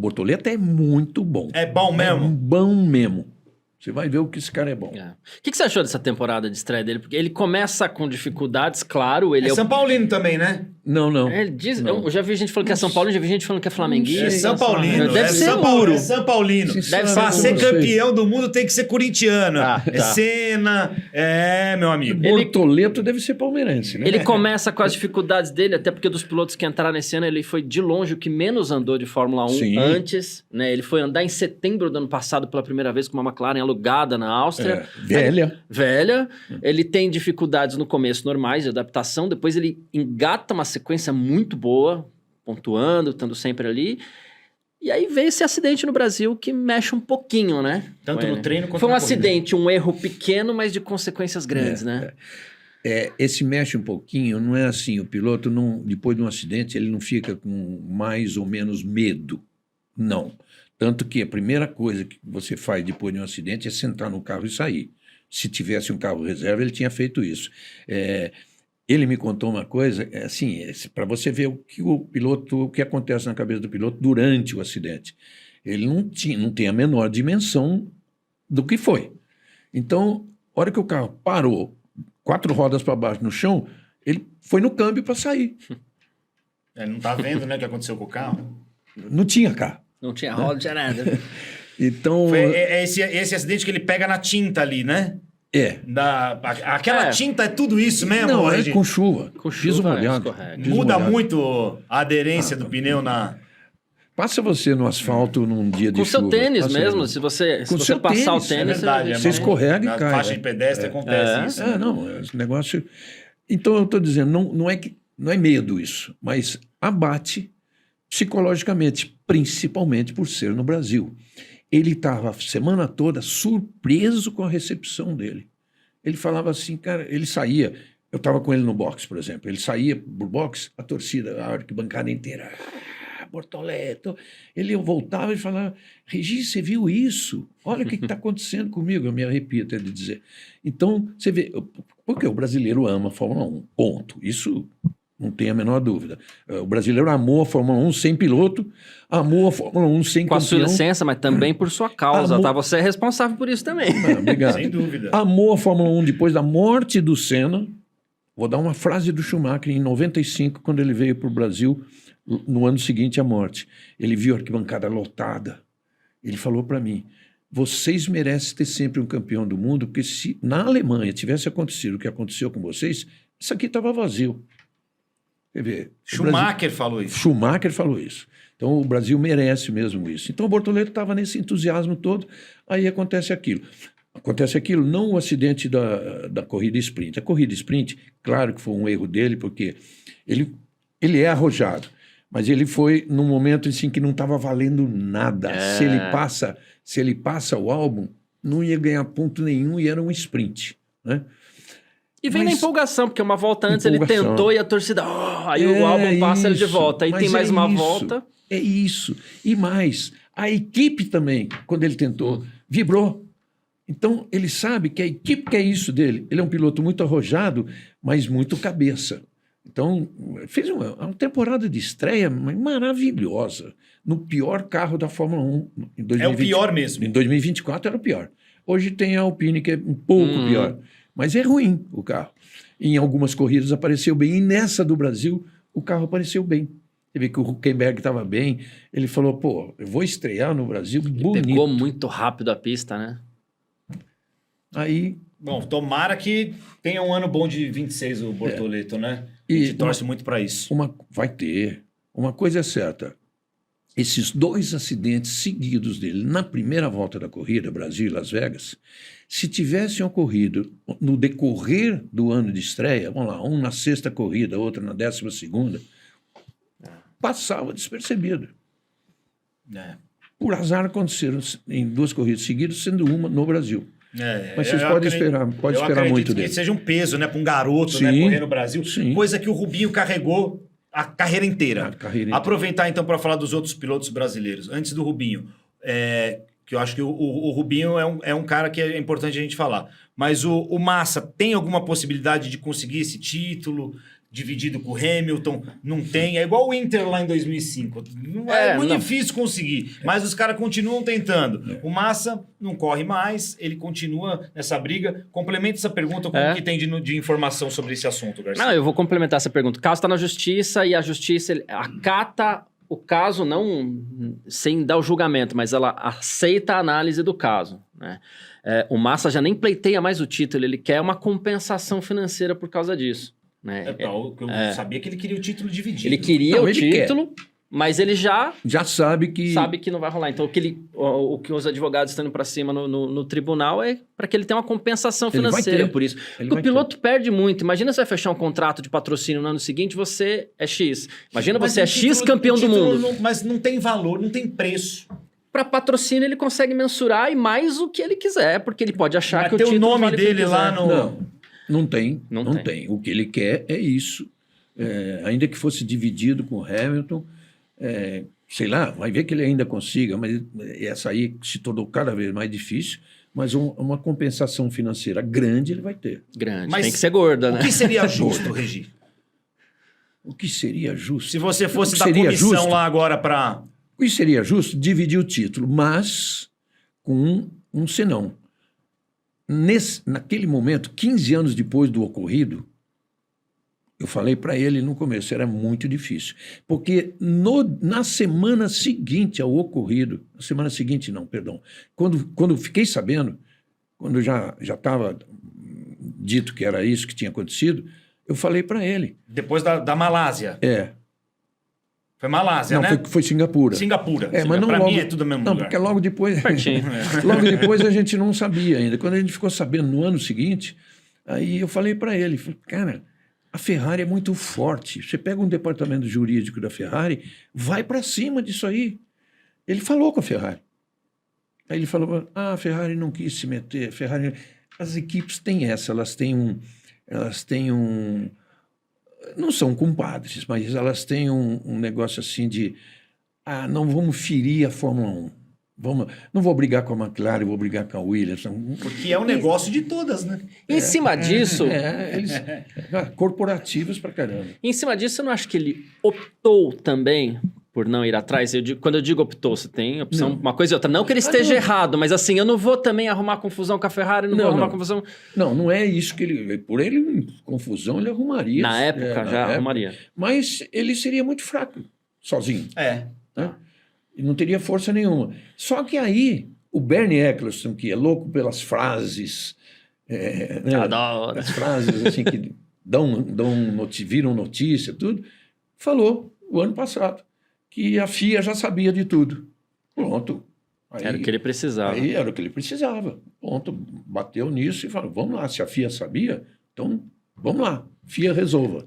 Bortoleto é muito bom. É bom mesmo? É bom mesmo. Você vai ver o que esse cara é bom. O que você achou dessa temporada de estreia dele? Porque ele começa com dificuldades, claro. Ele É São Paulino também, né? Não. Ele diz, Não. eu já vi gente falando que é São Paulo, já vi gente falando que é flamenguista. É São Paulino. Deve é ser São Paulo, muro. é São Paulino. Deve ser Pra ser muro. campeão do mundo tem que ser corintiano. É tá. Senna. É, meu amigo. Bortoleto deve ser palmeirense, né? Ele começa com as dificuldades dele, até porque dos pilotos que entraram nesse ano, ele foi de longe o que menos andou de Fórmula 1 Sim. antes. Né? Ele foi andar em setembro do ano passado pela primeira vez com uma McLaren alugada na Áustria. Velha. Ele tem dificuldades no começo normais de adaptação, depois ele engata uma sequência muito boa, pontuando, estando sempre ali. E aí veio esse acidente no Brasil que mexe um pouquinho, né? Tanto no treino quanto Foi um na corrida. acidente, um erro pequeno, mas de consequências grandes, né? Esse mexe um pouquinho, não é assim, o piloto, não, depois de um acidente, ele não fica com mais ou menos medo. Não. Tanto que a primeira coisa que você faz depois de um acidente é sentar no carro e sair. Se tivesse um carro reserva, ele tinha feito isso. Ele me contou uma coisa, assim, para você ver o que acontece na cabeça do piloto durante o acidente. Ele não tem a menor dimensão do que foi. Então, a hora que o carro parou, 4 rodas para baixo no chão, ele foi no câmbio para sair. Ele não tá vendo, né, o que aconteceu com o carro? Não tinha carro. Não tinha roda, não tinha nada. Então... Foi esse acidente que ele pega na tinta ali, né? Aquela tinta é tudo isso mesmo? Não, é Regi? com chuva. Com Piso chuva, molhado. escorrega. Piso Muda molhado. muito a aderência do pneu na... Passa você no asfalto num dia de Com chuva. seu tênis Passa mesmo, aí. se você Com seu passar tênis, o tênis, verdade, Você escorrega na e cai. faixa de pedestre acontece isso. Não, esse negócio... Então, eu estou dizendo, não é medo isso, mas abate psicologicamente, principalmente por ser no Brasil. Ele estava a semana toda surpreso com a recepção dele. Ele falava assim, cara, ele saía... Eu estava com ele no box, por exemplo. Ele saía pro box, a torcida, a arquibancada inteira... Bortoleto. Ele voltava e falava, Regi, você viu isso? Olha o que está acontecendo comigo. Eu me arrepio até de dizer. Então, você vê, porque o brasileiro ama a Fórmula 1, ponto. Isso não tem a menor dúvida. O brasileiro amou a Fórmula 1 sem piloto, amou a Fórmula 1 sem com a campeão. sua licença, mas também por sua causa, tá? Você é responsável por isso também. Obrigado. Sem dúvida. Amou a Fórmula 1 depois da morte do Senna. Vou dar uma frase do Schumacher em 95, quando ele veio para o Brasil, no ano seguinte à morte. Ele viu a arquibancada lotada. Ele falou para mim, vocês merecem ter sempre um campeão do mundo, porque se na Alemanha tivesse acontecido o que aconteceu com vocês, isso aqui estava vazio. Quer ver? Schumacher falou isso. Schumacher falou isso. Então o Brasil merece mesmo isso. Então o Bortoleto estava nesse entusiasmo todo, aí acontece aquilo. Acontece aquilo, não o acidente da corrida sprint. A corrida sprint, claro que foi um erro dele, porque ele é arrojado, mas ele foi num momento assim, que não estava valendo nada. Se ele passa o álbum, não ia ganhar ponto nenhum e era um sprint, né? E vem na empolgação, porque uma volta antes ele tentou e a torcida... aí o álbum passa ele de volta. Aí tem mais uma volta. É isso. E mais, a equipe também, quando ele tentou, vibrou. Então, ele sabe que a equipe quer isso dele. Ele é um piloto muito arrojado, mas muito cabeça. Então, fez uma temporada de estreia maravilhosa, no pior carro da Fórmula 1. Em 2020, é o pior mesmo. Em 2024 era o pior. Hoje tem a Alpine, que é um pouco pior. Mas é ruim o carro. Em algumas corridas apareceu bem, e nessa do Brasil, o carro apareceu bem. Você vê que o Hülkenberg estava bem. Ele falou, pô, eu vou estrear no Brasil bonito. Pegou muito rápido a pista, né? Aí... Bom, tomara que tenha um ano bom de 26 o Bortoleto, né? A gente torce muito para isso. Vai ter. Uma coisa é certa. Esses 2 acidentes seguidos dele na primeira volta da corrida, Brasil e Las Vegas, se tivessem ocorrido no decorrer do ano de estreia, vamos lá, um na 6ª corrida, outro na 12ª, passava despercebido. Por azar aconteceram em 2 corridas seguidas, sendo uma no Brasil. Mas vocês podem esperar muito dele. Que seja um peso, né, para um garoto, sim, né, correr no Brasil. Sim. Coisa que o Rubinho carregou a carreira inteira. Aproveitar então para falar dos outros pilotos brasileiros. Antes do Rubinho, que eu acho que o Rubinho é um cara que é importante a gente falar. Mas o Massa tem alguma possibilidade de conseguir esse título? dividido com o Hamilton, não tem. É igual o Inter lá em 2005. É muito difícil conseguir, mas os caras continuam tentando. O Massa não corre mais, ele continua nessa briga. Complementa essa pergunta com o que tem de informação sobre esse assunto, Garcia. Não, eu vou complementar essa pergunta. O caso está na justiça e a justiça acata o caso não sem dar o julgamento, mas ela aceita a análise do caso, né? O Massa já nem pleiteia mais o título, ele quer uma compensação financeira por causa disso. Né? Eu sabia que ele queria o título dividido. Ele queria o título, mas ele já sabe que não vai rolar. Então, o que os advogados estão indo para cima no tribunal é para que ele tenha uma compensação financeira por isso. Porque o piloto perde muito. Imagina você vai fechar um contrato de patrocínio no ano seguinte, você é X. Imagina você é X campeão do mundo. Mas não tem valor, não tem preço. Para patrocínio, ele consegue mensurar e mais o que ele quiser, porque ele pode achar que o título o nome dele lá no... Não tem. O que ele quer é isso. Ainda que fosse dividido com o Hamilton, sei lá, vai ver que ele ainda consiga, mas essa aí se tornou cada vez mais difícil, mas uma compensação financeira grande ele vai ter. Grande, mas tem que ser gorda, né? O que seria justo, Regi? O que seria justo? Se você fosse da comissão lá agora para... O que seria justo? Dividir o título, mas com um senão. Naquele momento, 15 anos depois do ocorrido, eu falei para ele no começo, era muito difícil. Porque na semana seguinte ao ocorrido, quando fiquei sabendo, quando já estava dito que era isso que tinha acontecido, eu falei para ele. Depois da Malásia? Foi Malásia, não, né? Foi Singapura. Mas não para mim é tudo o mesmo lugar. Não, porque logo depois... logo depois a gente não sabia ainda. Quando a gente ficou sabendo no ano seguinte, aí eu falei para ele, cara, a Ferrari é muito forte. Você pega um departamento jurídico da Ferrari, vai para cima disso aí. Ele falou com a Ferrari. Aí ele falou, a Ferrari não quis se meter. As equipes têm essa, elas têm um... Não são compadres, mas elas têm um negócio assim de não vamos ferir a Fórmula 1. Não vou brigar com a McLaren, vou brigar com a Williams. Porque é um negócio de todas, né? Em cima disso... Eles corporativos pra caramba. Em cima disso, eu não acho que ele optou também por não ir atrás. Quando eu digo optou, você tem opção, uma coisa e outra. Não que ele esteja errado, mas assim, eu não vou também arrumar confusão com a Ferrari, não vou arrumar confusão... Não é isso que ele... Por ele, confusão, ele arrumaria. Na época, arrumaria. Mas ele seria muito fraco, sozinho. Né? E não teria força nenhuma. Só que aí, o Bernie Eccleston, que é louco pelas frases... Adoro. As frases assim que viram notícia, tudo, falou o ano passado que a FIA já sabia de tudo. Pronto. Aí, era o que ele precisava. Aí era o que ele precisava. Pronto, bateu nisso e falou, vamos lá, se a FIA sabia, então vamos lá, FIA resolva.